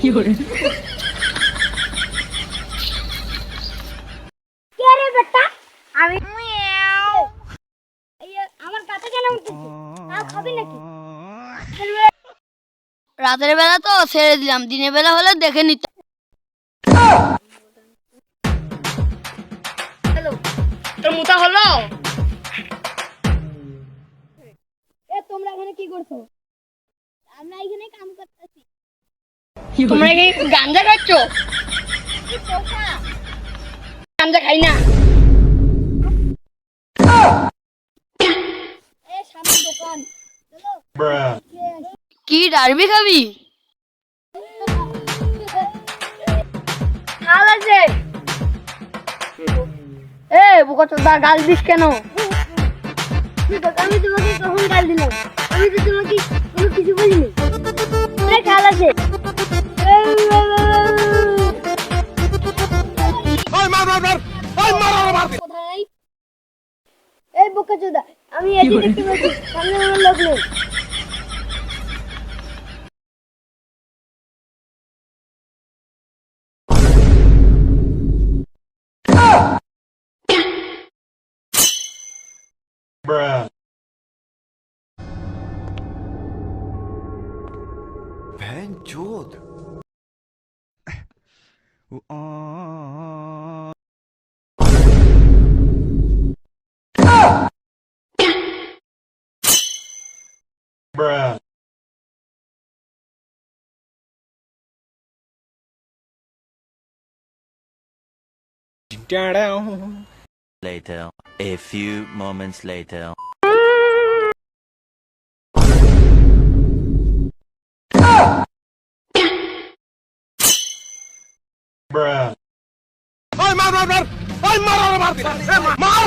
কে রে বেটা? আমি আমার কাছে কেন উঠতেছিস? খাবি নাকি? রাতের বেলা তো ছেড়ে দিলাম, দিনের বেলা হলে দেখে নিতে। তোর মুতা হলো? তোমরা এখানে কি করছো? আমরা এখানে কাম করতেছি। তোমরা কি গাঞ্জা খাচ্ছ? গাঞ্জা খাই না। সামনে দোকান। চলো। কি ডারবি খাবি? কাল আছে। বুকা চোদা, গাল দিস কেন? আমি তোমাকে কখন গাল দিলাম? আমি তো তোমাকে কোনো কিছু বলিনি। কাল আছে। এই বোকাচোদা, আমি এটি দেখতে পাচ্ছি, সামনে আমার লোক নেই। बहनचोद Later, a few moments later. मार